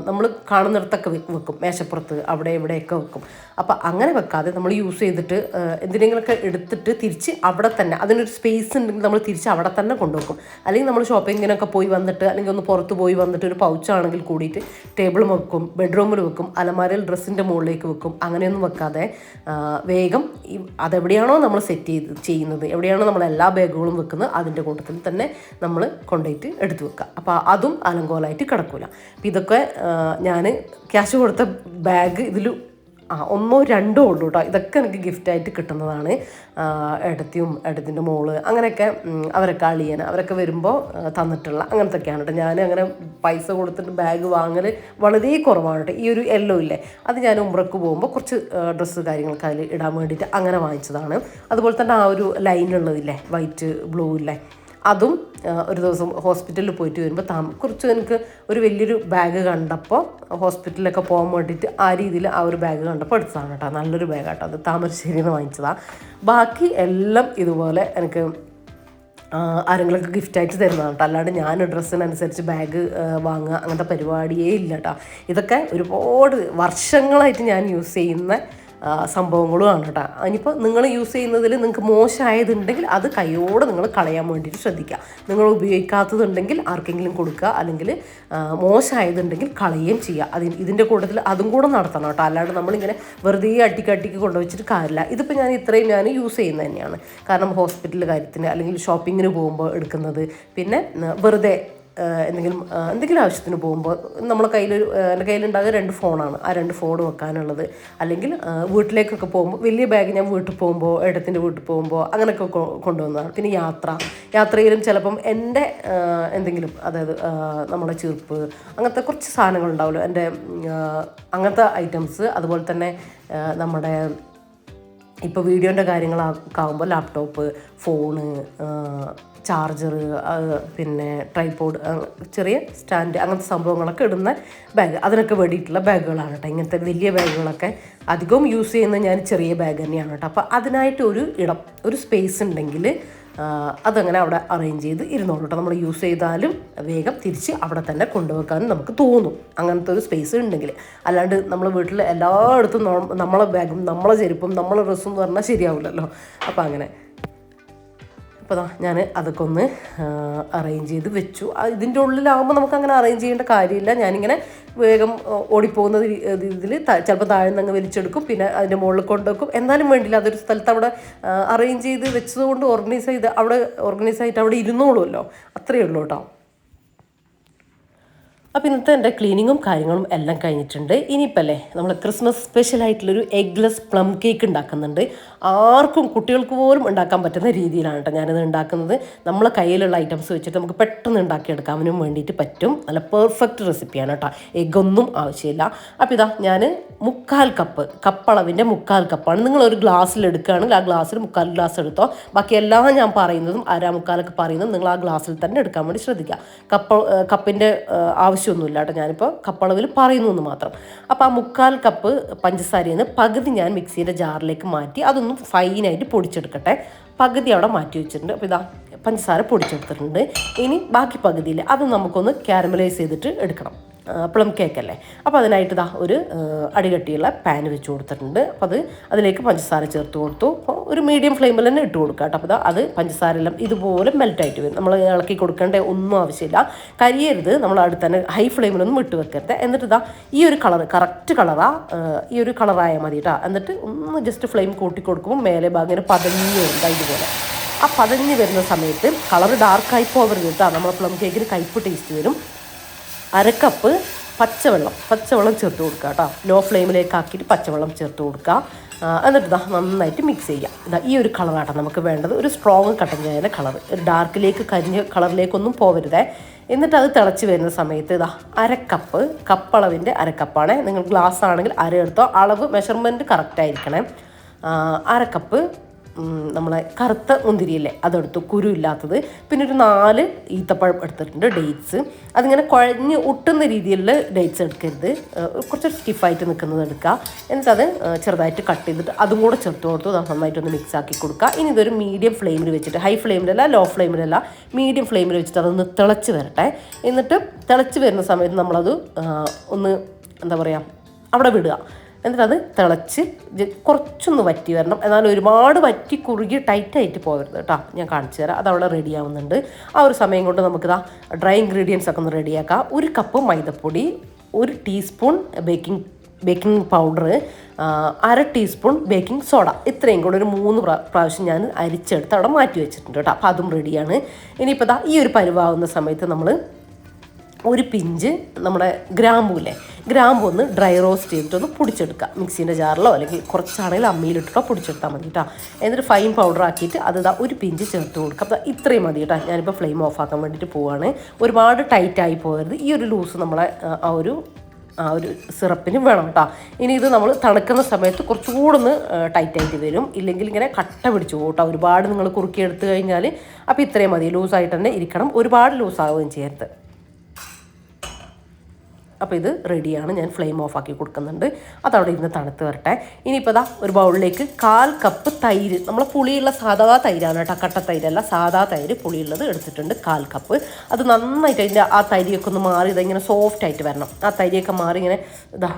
നമ്മൾ കാണുന്നിടത്തൊക്കെ വെക്കും. മേശപ്പുറത്ത് അവിടെ ഇവിടെയൊക്കെ വെക്കും. അപ്പോൾ അങ്ങനെ വെക്കാതെ നമ്മൾ യൂസ് ചെയ്തിട്ട് എന്തിനെങ്കിലുമൊക്കെ എടുത്തിട്ട് തിരിച്ച് അവിടെ തന്നെ, അതിനൊരു സ്പേസ് ഉണ്ടെങ്കിൽ നമ്മൾ തിരിച്ച് അവിടെ തന്നെ കൊണ്ടുവെക്കും. അല്ലെങ്കിൽ നമ്മൾ ഷോപ്പിങ്ങിനൊക്കെ പോയി വന്നിട്ട് അല്ലെങ്കിൽ ഒന്ന് പുറത്ത് പോയി വന്നിട്ട് ഒരു പൗച്ചാണെങ്കിൽ കൂടിയിട്ട് ടേബിൾ വെക്കും, ബെഡ്റൂമിൽ വെക്കും, അലമാരയിൽ ഡ്രസ്സിൻ്റെ മുകളിലേക്ക് വെക്കും. അങ്ങനെയൊന്നും വെക്കാതെ വേഗം അതെവിടെയാണോ നമ്മൾ സെറ്റ് ചെയ്യുന്നത്, എവിടെയാണോ നമ്മൾ എല്ലാ ബാഗുകളും വെക്കുന്നത് അതിൻ്റെ കൂട്ടത്തിൽ തന്നെ നമ്മൾ കൊണ്ടുപോയിട്ട് എടുത്തു വെക്കുക. അപ്പോൾ അതും അലങ്കോലമായിട്ട് കിടക്കില്ല. അപ്പോൾ ഇതൊക്കെ ഞാൻ ക്യാഷ് കൊടുത്ത ബാഗ് ഇതിൽ 1 or 2 ഉള്ളൂ കേട്ടോ. ഇതൊക്കെ എനിക്ക് ഗിഫ്റ്റായിട്ട് കിട്ടുന്നതാണ്. ഏട്ടത്തിൻ്റെ മോള് അങ്ങനെയൊക്കെ അവരൊക്കെ അവരൊക്കെ വരുമ്പോൾ തന്നിട്ടുള്ള അങ്ങനത്തെയൊക്കെയാണ് കേട്ടോ. ഞാൻ അങ്ങനെ പൈസ കൊടുത്തിട്ട് ബാഗ് വാങ്ങൽ വളരെ കുറവാണ് കേട്ടോ. ഈ ഒരു യെല്ലോ ഇല്ലേ, അത് ഞാൻ ഉംറക്ക് പോകുമ്പോൾ കുറച്ച് ഡ്രസ്സ് കാര്യങ്ങളൊക്കെ അതിൽ ഇടാൻ വേണ്ടിയിട്ട് അങ്ങനെ വാങ്ങിച്ചതാണ്. അതുപോലെ തന്നെ ആ ഒരു ലൈനുള്ളതില്ലേ, വൈറ്റ് ബ്ലൂ ഇല്ലേ, അതും ഒരു ദിവസം ഹോസ്പിറ്റലിൽ പോയിട്ട് വരുമ്പോൾ കുറച്ച് എനിക്ക് ഒരു വലിയൊരു ബാഗ് കണ്ടപ്പോൾ ഹോസ്പിറ്റലിലൊക്കെ പോകാൻ വേണ്ടിയിട്ട് ആ രീതിയിൽ ആ ഒരു ബാഗ് കണ്ടപ്പോൾ എടുത്തതാണ് കേട്ടോ. നല്ലൊരു ബാഗാട്ടോ, അത് താമരശ്ശേരിയിൽ നിന്ന് വാങ്ങിച്ചതാണ്. ബാക്കി എല്ലാം ഇതുപോലെ എനിക്ക് ആരെങ്കിലുമൊക്കെ ഗിഫ്റ്റായിട്ട് തരുന്നതാണ് കേട്ടോ. അല്ലാണ്ട് ഞാൻ ഡ്രസ്സിനനുസരിച്ച് ബാഗ് വാങ്ങുക അങ്ങനത്തെ പരിപാടിയേ ഇല്ല കേട്ടോ. ഇതൊക്കെ ഒരുപാട് വർഷങ്ങളായിട്ട് ഞാൻ യൂസ് ചെയ്യുന്ന സംഭവങ്ങളുമാണ് കേട്ടോ. ഇനിയിപ്പോൾ നിങ്ങൾ യൂസ് ചെയ്യുന്നതിൽ നിങ്ങൾക്ക് മോശമായതുണ്ടെങ്കിൽ അത് കൈയോടെ നിങ്ങൾ കളയാൻ വേണ്ടിയിട്ട് ശ്രദ്ധിക്കുക. നിങ്ങൾ ഉപയോഗിക്കാത്തതുണ്ടെങ്കിൽ ആർക്കെങ്കിലും കൊടുക്കുക, അല്ലെങ്കിൽ മോശമായതുണ്ടെങ്കിൽ കളയുകയും ചെയ്യുക. ഇതിൻ്റെ കൂട്ടത്തിൽ അതും കൂടെ നടത്തണം കേട്ടോ. അല്ലാണ്ട് നമ്മളിങ്ങനെ വെറുതെ അട്ടിക്ക് കൊണ്ടുവച്ചിട്ട് കാര്യമില്ല. ഇതിപ്പോൾ ഇത്രയും ഞാൻ യൂസ് ചെയ്യുന്നത് തന്നെയാണ്. കാരണം ഹോസ്പിറ്റൽ കാര്യത്തിന് അല്ലെങ്കിൽ ഷോപ്പിങ്ങിന് പോകുമ്പോൾ എടുക്കുന്നത്, പിന്നെ വെറുതെ എന്തെങ്കിലും ആവശ്യത്തിന് പോകുമ്പോൾ നമ്മളെ എൻ്റെ കയ്യിലുണ്ടാകുക 2 ഫോണാണ്. ആ 2 ഫോൺ വെക്കാനുള്ളത്. അല്ലെങ്കിൽ വീട്ടിലേക്കൊക്കെ പോകുമ്പോൾ വലിയ ബാഗ് ഞാൻ വീട്ടിൽ പോകുമ്പോൾ ഏട്ടത്തിൻ്റെ വീട്ടിൽ പോകുമ്പോൾ അങ്ങനെയൊക്കെ കൊണ്ടുവന്നതാണ്. പിന്നെ യാത്രയിലും ചിലപ്പം എൻ്റെ എന്തെങ്കിലും, അതായത് നമ്മളെ ചെരുപ്പ് അങ്ങനത്തെ കുറച്ച് സാധനങ്ങളുണ്ടാവുമല്ലോ, എൻ്റെ അങ്ങനത്തെ ഐറ്റംസ്. അതുപോലെ തന്നെ നമ്മുടെ ഇപ്പോൾ വീഡിയോൻ്റെ കാര്യങ്ങളൊക്കെ ആകുമ്പോൾ ലാപ്ടോപ്പ്, ഫോണ്, ചാർജർ, പിന്നെ ട്രൈപോഡ്, ചെറിയ സ്റ്റാൻഡ്, അങ്ങനത്തെ സംഭവങ്ങളൊക്കെ ഇടുന്ന ബാഗ്, അതിനൊക്കെ വേണ്ടിയിട്ടുള്ള ബാഗുകളാണ് കേട്ടോ. ഇങ്ങനത്തെ വലിയ ബാഗുകളൊക്കെ അധികവും യൂസ് ചെയ്യുന്നത് ഞാൻ ചെറിയ ബാഗ് തന്നെയാണ് കേട്ടോ. അപ്പോൾ അതിനായിട്ട് ഒരു സ്പേസ് ഉണ്ടെങ്കിൽ അതങ്ങനെ അവിടെ അറേഞ്ച് ചെയ്ത് ഇരുന്നോളൂ കേട്ടോ. നമ്മൾ യൂസ് ചെയ്താലും വേഗം തിരിച്ച് അവിടെ തന്നെ കൊണ്ടുവെക്കാനും നമുക്ക് തോന്നും, അങ്ങനത്തെ ഒരു സ്പേസ് ഉണ്ടെങ്കിൽ. അല്ലാണ്ട് നമ്മൾ വീട്ടിൽ എല്ലായിടത്തും നമ്മളെ ബാഗും നമ്മളെ ചെരുപ്പും നമ്മളെ ഡ്രസ്സും എന്ന് പറഞ്ഞാൽ ശരിയാവില്ലല്ലോ. അപ്പോൾ അങ്ങനെ അപ്പോൾ ഞാൻ അതൊക്കെ ഒന്ന് അറേഞ്ച് ചെയ്ത് വെച്ചു. ഇതിൻ്റെ ഉള്ളിലാകുമ്പോൾ നമുക്കങ്ങനെ അറേഞ്ച് ചെയ്യേണ്ട കാര്യമില്ല. ഞാനിങ്ങനെ വേഗം ഓടിപ്പോകുന്ന ഇതിൽ ചിലപ്പോൾ താഴ്ന്നങ്ങ് വലിച്ചെടുക്കും, പിന്നെ അതിൻ്റെ മുകളിൽ കൊണ്ടുവെക്കും. എന്നാലും വേണ്ടില്ല, അതൊരു സ്ഥലത്ത് അവിടെ അറേഞ്ച് ചെയ്ത് വെച്ചതുകൊണ്ട് ഓർഗനൈസ് ആയിട്ട് അവിടെ ഇരുന്നോളുമല്ലോ. അത്രയേ ഉള്ളൂ കേട്ടോ. അപ്പോൾ ഇന്നത്തെ എൻ്റെ ക്ലീനിങ്ങും കാര്യങ്ങളും എല്ലാം കഴിഞ്ഞിട്ടുണ്ട്. ഇനിയിപ്പോൾ അല്ലേ നമ്മൾ ക്രിസ്മസ് സ്പെഷ്യലായിട്ടുള്ളൊരു എഗ്ലെസ് പ്ലം കേക്ക് ഉണ്ടാക്കുന്നുണ്ട്. ആർക്കും കുട്ടികൾക്ക് പോലും ഉണ്ടാക്കാൻ പറ്റുന്ന രീതിയിലാണ് കേട്ടോ ഞാനിത് ഉണ്ടാക്കുന്നത്. നമ്മളെ കയ്യിലുള്ള ഐറ്റംസ് വെച്ചിട്ട് നമുക്ക് പെട്ടെന്ന് ഉണ്ടാക്കിയെടുക്കാനും വേണ്ടിയിട്ട് പറ്റും. നല്ല പെർഫെക്റ്റ് റെസിപ്പിയാണ് കേട്ടോ, എഗ്ഗൊന്നും ആവശ്യമില്ല. അപ്പോൾ ഇതാ ഞാൻ 1/4 കപ്പ്, കപ്പളവിൻ്റെ 1/4 കപ്പാണ്. നിങ്ങളൊരു ഗ്ലാസ്സിൽ എടുക്കുകയാണെങ്കിൽ ആ ഗ്ലാസ്സിൽ 1/4 ഗ്ലാസ് എടുത്തോ. ബാക്കി എല്ലാം ഞാൻ പറയുന്നതും 1/4 പറയുന്നതും നിങ്ങൾ ആ ഗ്ലാസ്സിൽ തന്നെ എടുക്കാൻ വേണ്ടി ശ്രദ്ധിക്കുക. കപ്പിൻ്റെ ആവശ്യമൊന്നുമില്ല കേട്ടോ, ഞാനിപ്പോൾ കപ്പളവിൽ പറയുന്നു എന്ന് മാത്രം. അപ്പോൾ ആ 1/4 കപ്പ് പഞ്ചസാരയിൽ നിന്ന് പകുതി ഞാൻ മിക്സിയുടെ ജാറിലേക്ക് മാറ്റി അതൊന്നും ഫൈനായിട്ട് പൊടിച്ചെടുക്കട്ടെ. പകുതി അവിടെ മാറ്റി വെച്ചിട്ടുണ്ട്. അപ്പോൾ ഇതാ പഞ്ചസാര പൊടിച്ചെടുത്തിട്ടുണ്ട്. ഇനി ബാക്കി പകുതിയിൽ അത് നമുക്കൊന്ന് കാരമലൈസ് ചെയ്തിട്ട് എടുക്കണം. പ്ലം കേക്കല്ലേ. അപ്പോൾ അതിനായിട്ട് ഇതാ ഒരു അടികട്ടിയുള്ള പാൻ വെച്ച് കൊടുത്തിട്ടുണ്ട്. അപ്പോൾ അതിലേക്ക് പഞ്ചസാര ചേർത്ത് കൊടുത്തു. അപ്പോൾ ഒരു മീഡിയം ഫ്ലെയിമിൽ തന്നെ ഇട്ട് കൊടുക്കുക കേട്ടോ. അപ്പോൾ അത് പഞ്ചസാര എല്ലാം ഇതുപോലെ മെൽറ്റായിട്ട് വരും. നമ്മൾ ഇളക്കി കൊടുക്കേണ്ട ഒന്നും ആവശ്യമില്ല. കരിയരുത്, നമ്മൾ അടുത്ത് തന്നെ ഹൈ ഫ്ലെയിമിലൊന്നും ഇട്ട് വെക്കരുത്. എന്നിട്ട് ഇതാ ഈ ഒരു കളർ കറക്റ്റ് ഈ ഒരു കളറായാൽ മതി കേട്ടോ. എന്നിട്ട് ഒന്ന് ജസ്റ്റ് ഫ്ലെയിം കൂട്ടി കൊടുക്കുമ്പോൾ മേലെ ഭാഗം ഇങ്ങനെ പതഞ്ഞ് വരും ഇതുപോലെ. ആ പതഞ്ഞ് വരുന്ന സമയത്ത് കളർ ഡാർക്കായി പോകരുത് കേട്ടോ, നമ്മൾ പ്ലം കേക്കിന് കയ്പ്പ് ടേസ്റ്റ് വരും. 1/2 കപ്പ് പച്ചവെള്ളം ചേർത്ത് കൊടുക്കുക കേട്ടോ. ലോ ഫ്ലെയിമിലേക്ക് ആക്കിയിട്ട് പച്ചവെള്ളം ചേർത്ത് കൊടുക്കുക. എന്നിട്ട് ഇതാ നന്നായിട്ട് മിക്സ് ചെയ്യുക. ഇതാ ഈ ഒരു കളറാട്ടോ നമുക്ക് വേണ്ടത്, ഒരു സ്ട്രോങ് കട്ടൻ ചായയുടെ കളർ, ഒരു ഡാർക്കിലേക്ക് കരിഞ്ഞ കളറിലേക്കൊന്നും പോകരുതേ. എന്നിട്ട് അത് തിളച്ച് വരുന്ന സമയത്ത് ഇതാ 1/2 കപ്പ്, കപ്പളവിൻ്റെ 1/2 കപ്പാണ്. നിങ്ങൾ ഗ്ലാസ് ആണെങ്കിൽ 1/2 എടുത്തോ. അളവ് മെഷർമെൻറ്റ് കറക്റ്റായിരിക്കണേ. 1/2 കപ്പ് നമ്മളെ കറുത്ത മുന്തിരിയില്ലേ അതെടുത്തു, കുരു ഇല്ലാത്തത്. പിന്നെ ഒരു 4 ഈത്തപ്പഴം എടുത്തിട്ടുണ്ട്, ഡേറ്റ്സ്. അതിങ്ങനെ കുഴഞ്ഞ് ഒട്ടുന്ന രീതിയിലുള്ള ഡേറ്റ്സ് എടുക്കരുത്, കുറച്ച് സ്റ്റിഫായിട്ട് നിൽക്കുന്നത് എടുക്കുക. എന്നിട്ടത് ചെറുതായിട്ട് കട്ട് ചെയ്തിട്ട് അതും കൂടെ ചേർത്ത് കൊടുത്തു നന്നായിട്ടൊന്ന് മിക്സ് ആക്കി കൊടുക്കുക. ഇനി ഇതൊരു മീഡിയം ഫ്ലെയിമിൽ വെച്ചിട്ട്, ഹൈ ഫ്ലെയിമിലല്ല ലോ ഫ്ലെയിമിലല്ല മീഡിയം ഫ്ലെയിമിൽ വെച്ചിട്ട് അതൊന്ന് തിളച്ച് വരട്ടെ. എന്നിട്ട് തിളച്ച് വരുന്ന സമയത്ത് നമ്മളത് ഒന്ന് എന്താ പറയുക അവിടെ വിടുക. എന്നിട്ട് അത് തിളച്ച് കുറച്ചൊന്ന് വറ്റി വരണം. എന്നാൽ ഒരുപാട് വറ്റി കുറുകി ടൈറ്റായിട്ട് പോകരുത് കേട്ടോ. ഞാൻ കാണിച്ചു തരാം, അതവിടെ റെഡി ആവുന്നുണ്ട്. ആ ഒരു സമയം കൊണ്ട് നമുക്കിതാ ഡ്രൈ ഇൻഗ്രീഡിയൻസ് ഒക്കെ ഒന്ന് റെഡിയാക്കാം. 1 കപ്പ് മൈദപ്പൊടി, 1 teaspoon baking powder, 1/2 teaspoon baking soda. ഇത്രയും കൂടെ ഒരു 3 പ്രാവശ്യം ഞാൻ അരിച്ചെടുത്ത് അവിടെ മാറ്റി വെച്ചിട്ടുണ്ട് കേട്ടോ. അപ്പോൾ അതും റെഡിയാണ്. ഇനിയിപ്പോൾ ഇതാ ഈ ഒരു പരുവാകുന്ന സമയത്ത് നമ്മൾ ഒരു പിഞ്ച് നമ്മുടെ ഗ്രാമ്പൂ ഒന്ന് ഡ്രൈ റോസ്റ്റ് ചെയ്തിട്ടൊന്ന് പൊടിച്ചെടുക്കുക. മിക്സീൻ്റെ ജാറിലോ അല്ലെങ്കിൽ കുറച്ചാണെങ്കിൽ അമ്മിയിലിട്ടോ പൊടിച്ചെടുത്താൽ മതി കേട്ടോ. എന്നിട്ട് ഫൈൻ പൗഡർ ആക്കിയിട്ട് അത് ഒരു പിഞ്ച് ചേർത്ത് കൊടുക്കുക. അപ്പോൾ ഇത്രയും മതി കേട്ടോ. ഞാനിപ്പോൾ ഫ്ലെയിം ഓഫ് ആക്കാൻ വേണ്ടിയിട്ട് പോവുകയാണ്. ഒരുപാട് ടൈറ്റായി പോകരുത്. ഈ ഒരു ലൂസ് നമ്മളെ ആ ഒരു സിറപ്പിന് വേണം കേട്ടോ. ഇനി ഇത് നമ്മൾ തണുക്കുന്ന സമയത്ത് കുറച്ചുകൂടെ ഒന്ന് ടൈറ്റായിട്ട് വരും, ഇല്ലെങ്കിൽ ഇങ്ങനെ കട്ട പിടിച്ചു പോകും കേട്ടോ. ഒരുപാട് നിങ്ങൾ കുറുക്കിയെടുത്ത് കഴിഞ്ഞാൽ. അപ്പോൾ ഇത്രയും മതി, ലൂസായിട്ട് തന്നെ ഇരിക്കണം, ഒരുപാട് ലൂസാവുകയും ചെയ്യരുത്. അപ്പോൾ ഇത് റെഡിയാണ്. ഞാൻ ഫ്ലെയിം ഓഫ് ആക്കി കൊടുക്കുന്നുണ്ട്. അതവിടെ ഇരുന്ന് തണുത്ത് വരട്ടെ. ഇനിയിപ്പോൾ ഇതാ ഒരു ബൗളിലേക്ക് 1/4 കപ്പ് തൈര്, നമ്മൾ പുളിയുള്ള സാധാ തൈരാണ് കേട്ടോ, കട്ട തൈരല്ല, സാധാ തൈര് പുളിയുള്ളത് എടുത്തിട്ടുണ്ട് 1/4 കപ്പ്. അത് നന്നായിട്ട് അതിൻ്റെ ആ തൈരിയൊക്കെ ഒന്ന് മാറി ഇതിങ്ങനെ സോഫ്റ്റ് ആയിട്ട് വരണം. ആ തൈരിയൊക്കെ മാറി ഇങ്ങനെ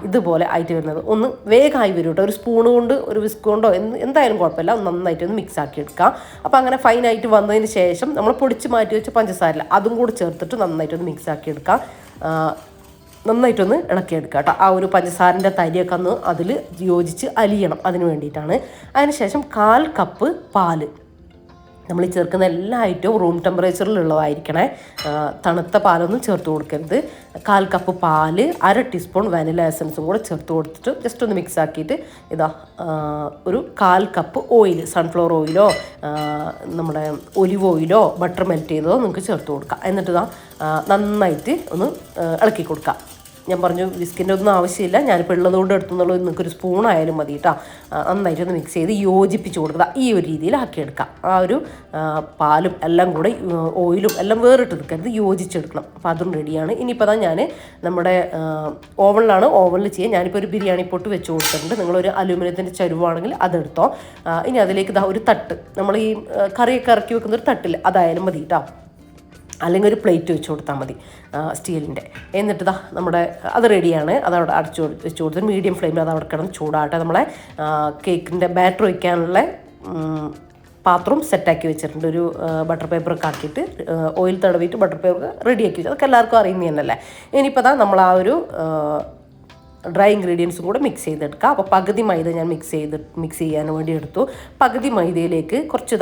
ഇതുപോലെ ആയിട്ട് വരുന്നത് ഒന്ന് വേഗമായി വരും കേട്ടോ. ഒരു സ്പൂൺ കൊണ്ട് ഒരു വിസ്ക് കൊണ്ടോ എന്തായാലും കുഴപ്പമില്ല, നന്നായിട്ടൊന്ന് മിക്സ് ആക്കി എടുക്കാം. അപ്പോൾ അങ്ങനെ ഫൈനായിട്ട് വന്നതിന് ശേഷം നമ്മൾ പൊടിച്ച് മാറ്റി വെച്ച പഞ്ചസാര അതും കൂടി ചേർത്തിട്ട് നന്നായിട്ടൊന്ന് മിക്സ് ആക്കി എടുക്കാം. നന്നായിട്ടൊന്ന് ഇളക്കിയെടുക്കുക കേട്ടോ. ആ ഒരു പഞ്ചസാരൻ്റെ തരിയൊക്കെ ഒന്ന് അതിൽ യോജിച്ച് അലിയണം, അതിന് വേണ്ടിയിട്ടാണ്. അതിനുശേഷം 1/4 കപ്പ് പാല്, നമ്മൾ ഈ ചേർക്കുന്ന എല്ലാ ഐറ്റവും റൂം ടെമ്പറേച്ചറിലുള്ളതായിരിക്കണേ. തണുത്ത പാലൊന്നും ചേർത്ത് കൊടുക്കരുത്. 1/4 കപ്പ് പാല്, 1/2 ടീസ്പൂൺ വാനില എസൻസും കൂടെ ചേർത്ത് കൊടുത്തിട്ട് ജസ്റ്റ് ഒന്ന് മിക്സ് ആക്കിയിട്ട് ഒരു 1/4 കപ്പ് ഓയിൽ, സൺഫ്ലവർ ഓയിലോ നമ്മുടെ ഒലിവ് ഓയിലോ ബട്ടർ മെൽറ്റ് ചെയ്തതോ നിങ്ങൾക്ക് ചേർത്ത് കൊടുക്കാം. എന്നിട്ട് നന്നായിട്ട് ഒന്ന് ഇളക്കി കൊടുക്കാം. ഞാൻ പറഞ്ഞു വിസ്കിൻ്റെ ഒന്നും ആവശ്യമില്ല, ഞാനിപ്പോൾ ഉള്ളതുകൊണ്ട് എടുത്തുന്നുള്ളൂ, നിങ്ങൾക്കൊരു സ്പൂണായാലും മതി കേട്ടോ. നന്നായിട്ടൊന്ന് മിക്സ് ചെയ്ത് യോജിപ്പിച്ച് കൊടുക്കുക. ഈ ഒരു രീതിയിൽ ആക്കിയെടുക്കാം. ആ ഒരു പാലും എല്ലാം കൂടെ ഓയിലും എല്ലാം വേറിട്ട് നിൽക്കരുത്, യോജിച്ചെടുക്കണം. അപ്പോൾ അതും റെഡിയാണ്. ഇനിയിപ്പോൾ ഞാൻ നമ്മുടെ ഓവനിൽ ചെയ്യാൻ ഞാനിപ്പോൾ ഒരു ബിരിയാണി പൊട്ട് വെച്ച് കൊടുത്തിട്ടുണ്ട്. നിങ്ങളൊരു അലൂമിനിയത്തിൻ്റെ ചരുവാണെങ്കിൽ അതെടുത്തോ. ഇനി അതിലേക്ക് ഒരു തട്ട്, നമ്മൾ ഈ കറിയൊക്കെ ഇറക്കി വെക്കുന്ന ഒരു തട്ടില്ല, അതായാലും മതി കേട്ടോ. അല്ലെങ്കിൽ ഒരു പ്ലേറ്റ് വെച്ച് കൊടുത്താൽ മതി സ്റ്റീലിൻ്റെ. എന്നിട്ട് നമ്മുടെ അത് റെഡിയാണ്. അതവിടെ അടച്ചു വെച്ച് കൊടുത്ത് മീഡിയം ഫ്ലെയിമിൽ അത് അവിടെ കിടന്ന് ചൂടാകട്ടെ. നമ്മളെ കേക്കിൻ്റെ ബാറ്റർ വയ്ക്കാനുള്ള പാത്രവും സെറ്റാക്കി വെച്ചിട്ടുണ്ട്. ഒരു ബട്ടർ പേപ്പറൊക്കെ ആക്കിയിട്ട് ഓയിൽ തടവിയിട്ട് ബട്ടർ പേപ്പർ റെഡിയാക്കി വെച്ചു. അതൊക്കെ എല്ലാവർക്കും അറിയുന്നത് തന്നെയല്ലേ. ഇനിയിപ്പോൾ ദാ നമ്മൾ ആ ഒരു ഡ്രൈ ഇൻഗ്രീഡിയൻസും കൂടെ മിക്സ് ചെയ്തെടുക്കുക. അപ്പോൾ പകുതി മൈദ ഞാൻ മിക്സ് ചെയ്യാൻ വേണ്ടി എടുത്തു. പകുതി മൈദയിലേക്ക് കുറച്ച്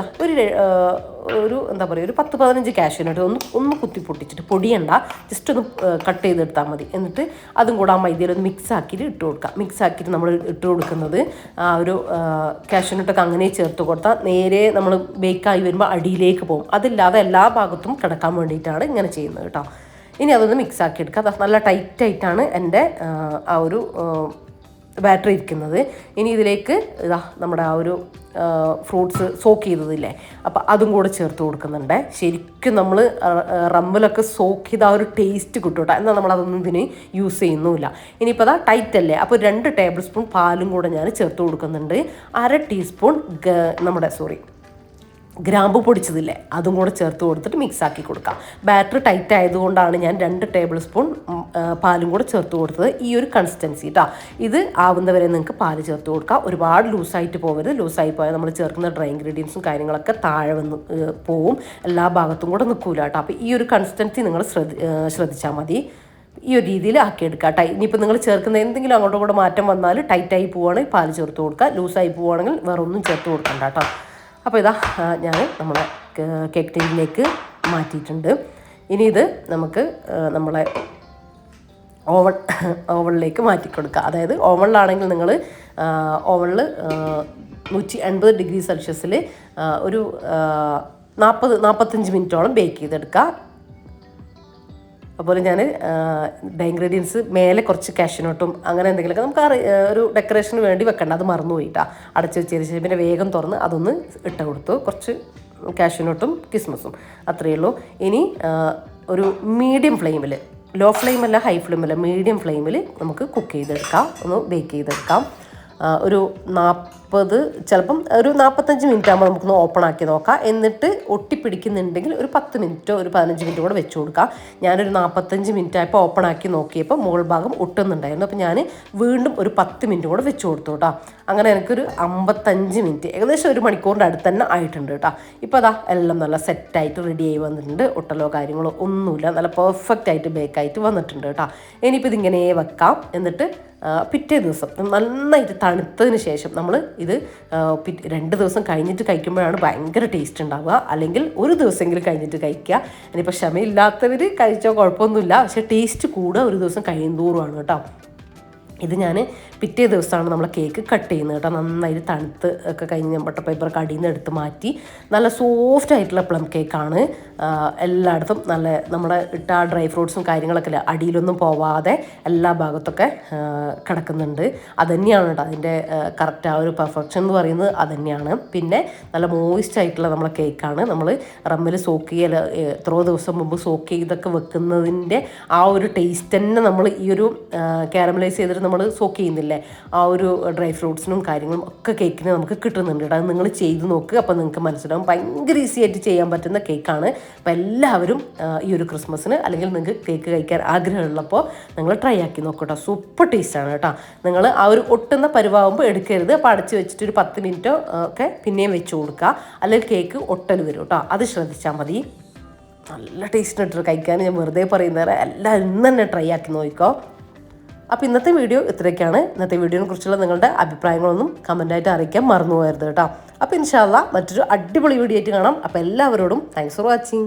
ഒരു എന്താ പറയുക, ഒരു 10-15 കാഷ്യൂനട്ട് ഒന്ന് കുത്തി പൊട്ടിച്ചിട്ട്, പൊടിയണ്ട, ജസ്റ്റ് ഒന്ന് കട്ട് ചെയ്തെടുത്താൽ മതി. എന്നിട്ട് അതും കൂടെ ആ മൈദയിലൊന്ന് മിക്സ് ആക്കിയിട്ട് ഇട്ട് കൊടുക്കുക. മിക്സ് ആക്കിയിട്ട് നമ്മൾ ഇട്ട് കൊടുക്കുന്നത് ആ ഒരു കാഷ്യൂനട്ടൊക്കെ അങ്ങനെ ചേർത്ത് കൊടുത്താൽ നേരെ നമ്മൾ ബേക്കായി വരുമ്പോൾ അടിയിലേക്ക് പോകും. അതില്ലാതെ എല്ലാ ഭാഗത്തും കിടക്കാൻ വേണ്ടിയിട്ടാണ് ഇങ്ങനെ ചെയ്യുന്നത് കേട്ടോ. ഇനി അതൊന്ന് മിക്സ് ആക്കി എടുക്കുക. അത് നല്ല ടൈറ്റായിട്ടാണ് എൻ്റെ ആ ഒരു ബാറ്ററി ഇരിക്കുന്നത്. ഇനി ഇതിലേക്ക് ഇതാ നമ്മുടെ ആ ഒരു ഫ്രൂട്ട്സ് സോക്ക് ചെയ്തതില്ലേ, അപ്പോൾ അതും കൂടെ ചേർത്ത് കൊടുക്കുന്നുണ്ട്. ശരിക്കും നമ്മൾ റമ്മിലൊക്കെ സോക്ക് ചെയ്ത ആ ഒരു ടേസ്റ്റ് കിട്ടും കേട്ടോ. എന്നാൽ നമ്മളതൊന്നും ഇതിന് യൂസ് ചെയ്യുന്നുമില്ല. ഇനിയിപ്പോൾ അതാ ടൈറ്റ് അല്ലേ, അപ്പോൾ 2 ടേബിൾ സ്പൂൺ പാലും കൂടെ ഞാൻ ചേർത്ത് കൊടുക്കുന്നുണ്ട്. 1/2 ടീസ്പൂൺ ഗ്രാമ്പു പൊടിച്ചതില്ലേ, അതും കൂടെ ചേർത്ത് കൊടുത്തിട്ട് മിക്സ് ആക്കി കൊടുക്കാം. ബാറ്റർ ടൈറ്റ് ആയതുകൊണ്ടാണ് ഞാൻ 2 ടേബിൾ സ്പൂൺ പാലും കൂടെ ചേർത്ത് കൊടുത്തത്. ഈ ഒരു കൺസിസ്റ്റൻസി കേട്ടോ. ഇത് ആവുന്നവരെ നിങ്ങൾക്ക് പാല് ചേർത്ത് കൊടുക്കാം. ഒരുപാട് ലൂസായിട്ട് പോകരുത്. ലൂസായി പോയാൽ നമ്മൾ ചേർക്കുന്ന ഡ്രൈ ഇൻഗ്രീഡിയൻസും കാര്യങ്ങളൊക്കെ താഴെ വന്ന് പോവും, എല്ലാ ഭാഗത്തും കൂടെ നിൽക്കൂല കേട്ടോ. അപ്പോൾ ഈ ഒരു കൺസിസ്റ്റൻസി നിങ്ങൾ ശ്രദ്ധിച്ചാൽ മതി. ഈ ഒരു രീതിയിൽ ആക്കിയെടുക്കുക. ഇനിയിപ്പോൾ നിങ്ങൾ ചേർക്കുന്ന എന്തെങ്കിലും അങ്ങോട്ടും കൂടെ മാറ്റം വന്നാൽ ടൈറ്റായി പോവുകയാണെങ്കിൽ പാല് ചേർത്ത് കൊടുക്കുക, ലൂസായി പോവുകയാണെങ്കിൽ വേറെ ഒന്നും ചേർത്ത് കൊടുക്കണ്ട കേട്ടോ. അപ്പോൾ ഇതാ ഞാൻ നമ്മളെ കേക്ക് ടിന്നിലേക്ക് മാറ്റിയിട്ടുണ്ട്. ഇനി ഇത് നമുക്ക് നമ്മളെ ഓവണിലേക്ക് മാറ്റി കൊടുക്കുക. അതായത് ഓവണിലാണെങ്കിൽ നിങ്ങൾ ഓവണിൽ 180 ഡിഗ്രി സെൽഷ്യസിൽ ഒരു 40-45 മിനിറ്റോളം ബേക്ക് ചെയ്തെടുക്കുക. അതുപോലെ ഞാൻ ഇൻഗ്രീഡിയൻസ് മേലെ കുറച്ച് കാഷ്യൂനട്ടും അങ്ങനെ എന്തെങ്കിലുമൊക്കെ നമുക്ക് ഒരു ഡെക്കറേഷന് വേണ്ടി വെക്കണ്ട, അത് മറന്നു പോയിട്ടാ. അടച്ചു വെച്ചതിന് ശേഷം പിന്നെ വേഗം തുറന്ന് അതൊന്ന് ഇട്ട് കൊടുത്തു. കുറച്ച് കാഷ്യൂനട്ടും കിസ്മസും, അത്രയേ ഉള്ളൂ. ഇനി ഒരു മീഡിയം ഫ്ലെയിമിൽ, ലോ ഫ്ലെയിമല്ല ഹൈ ഫ്ലെയിമല്ല, മീഡിയം ഫ്ലെയിമിൽ നമുക്ക് കുക്ക് ചെയ്തെടുക്കാം, ഒന്ന് ബേക്ക് ചെയ്തെടുക്കാം. ഒരു 40 ചിലപ്പം ഒരു 45 മിനിറ്റ് ആകുമ്പോൾ നമുക്കൊന്ന് ഓപ്പൺ ആക്കി നോക്കാം. എന്നിട്ട് ഒട്ടിപ്പിടിക്കുന്നുണ്ടെങ്കിൽ ഒരു 10 മിനിറ്റോ ഒരു 15 മിനിറ്റ് കൂടെ വെച്ച് കൊടുക്കാം. ഞാനൊരു 45 മിനിറ്റ് ആയപ്പോൾ ഓപ്പൺ ആക്കി നോക്കിയപ്പോൾ മുകൾ ഭാഗം ഒട്ടുന്നുണ്ടായിരുന്നു. അപ്പോൾ ഞാൻ വീണ്ടും ഒരു 10 മിനിറ്റ് കൂടെ വെച്ച് കൊടുത്തു കേട്ടോ. അങ്ങനെ എനിക്കൊരു 55 മിനിറ്റ്, ഏകദേശം 1 മണിക്കൂറിൻ്റെ അടുത്ത് തന്നെ ആയിട്ടുണ്ട് കേട്ടോ. ഇപ്പോൾ അതാ എല്ലാം നല്ല സെറ്റായിട്ട് റെഡി ആയി വന്നിട്ടുണ്ട്. ഒട്ടലോ കാര്യങ്ങളോ ഒന്നുമില്ല, നല്ല പെർഫെക്റ്റ് ആയിട്ട് ബേക്കായിട്ട് വന്നിട്ടുണ്ട് കേട്ടോ. ഇനിയിപ്പോൾ ഇതിങ്ങനെ വെക്കാം. എന്നിട്ട് പിറ്റേ ദിവസം നന്നായിട്ട് തണുത്തതിന് ശേഷം നമ്മൾ ഇത് 2 ദിവസം കഴിഞ്ഞിട്ട് കഴിക്കുമ്പോഴാണ് ഭയങ്കര ടേസ്റ്റ് ഉണ്ടാവുക. അല്ലെങ്കിൽ ഒരു ദിവസമെങ്കിലും കഴിഞ്ഞിട്ട് കഴിക്കുക. ഇനിയിപ്പോൾ ക്ഷമയില്ലാത്തവർ കഴിച്ചോ കുഴപ്പമൊന്നുമില്ല, പക്ഷേ ടേസ്റ്റ് കൂടുക ഒരു ദിവസം കഴിയുന്തോറുമാണ് കേട്ടോ. ഇത് ഞാൻ പിറ്റേ ദിവസമാണ് നമ്മളെ കേക്ക് കട്ട് ചെയ്യുന്നത് കേട്ടോ. നന്നായിട്ട് തണുത്ത് ഒക്കെ കഴിഞ്ഞ് ബട്ടർ പേപ്പറൊക്കെ അടിയിൽ നിന്ന് എടുത്ത് മാറ്റി നല്ല സോഫ്റ്റ് ആയിട്ടുള്ള പ്ലം കേക്കാണ്. എല്ലായിടത്തും നല്ല നമ്മുടെ ഇട്ട ഡ്രൈ ഫ്രൂട്ട്സും കാര്യങ്ങളൊക്കെ അടിയിലൊന്നും പോവാതെ എല്ലാ ഭാഗത്തൊക്കെ കിടക്കുന്നുണ്ട്. അതുതന്നെയാണ് കേട്ടോ അതിൻ്റെ കറക്റ്റ് ആ ഒരു പെർഫെക്ഷൻ എന്ന് പറയുന്നത്, അതുതന്നെയാണ്. പിന്നെ നല്ല മോയിസ്റ്റ് ആയിട്ടുള്ള നമ്മളെ കേക്കാണ്. നമ്മൾ റമ്മിൽ സോക്ക് ചെയ്യൽ എത്രയോ ദിവസം മുമ്പ് സോക്ക് ചെയ്തൊക്കെ വെക്കുന്നതിൻ്റെ ആ ഒരു ടേസ്റ്റ് തന്നെ നമ്മൾ ഈ ഒരു കാരമലൈസ് ചെയ്തിട്ട് നമ്മൾ സോക്ക് ചെയ്യുന്നില്ലേ, ആ ഒരു ഡ്രൈ ഫ്രൂട്ട്സിനും കാര്യങ്ങളും ഒക്കെ കേക്കിന് നമുക്ക് കിട്ടുന്നുണ്ട്. അത് നിങ്ങൾ ചെയ്ത് നോക്കുക, അപ്പോൾ നിങ്ങൾക്ക് മനസ്സിലാവും. ഭയങ്കര ഈസി ആയിട്ട് ചെയ്യാൻ പറ്റുന്ന കേക്കാണ്. അപ്പോൾ എല്ലാവരും ഈ ഒരു ക്രിസ്മസിന് അല്ലെങ്കിൽ നിങ്ങൾക്ക് കേക്ക് കഴിക്കാൻ ആഗ്രഹമുള്ളപ്പോൾ നിങ്ങൾ ട്രൈ ആക്കി നോക്കട്ടോ. സൂപ്പർ ടേസ്റ്റാണ് കേട്ടോ. നിങ്ങൾ ആ ഒരു ഒട്ടുന്ന പരുവാകുമ്പോൾ എടുക്കരുത്. അപ്പോൾ അടച്ച് വെച്ചിട്ട് ഒരു 10 മിനിറ്റോ ഒക്കെ പിന്നെയും വെച്ച് കൊടുക്കുക, അല്ലെങ്കിൽ കേക്ക് ഒട്ടൽ വരും കേട്ടോ. അത് ശ്രദ്ധിച്ചാൽ മതി. നല്ല ടേസ്റ്റ് ഇട്ടിട്ട് കഴിക്കാൻ ഞാൻ വെറുതെ പറയുന്നേരം എല്ലാവരും ഇന്ന് തന്നെ ട്രൈ ആക്കി നോക്കിക്കോ. അപ്പോൾ ഇന്നത്തെ വീഡിയോ ഇത്രയൊക്കെയാണ്. ഇന്നത്തെ വീഡിയോനെ കുറിച്ചുള്ള നിങ്ങളുടെ അഭിപ്രായങ്ങളൊന്നും കമൻറ്റായിട്ട് അറിയിക്കാൻ മറന്നു പോകരുത് കേട്ടോ. അപ്പോൾ ഇൻഷാ അല്ലാഹ് മറ്റൊരു അടിപൊളി വീഡിയോ ആയിട്ട് കാണാം. അപ്പോൾ എല്ലാവരോടും താങ്ക്സ് ഫോർ വാച്ചിങ്.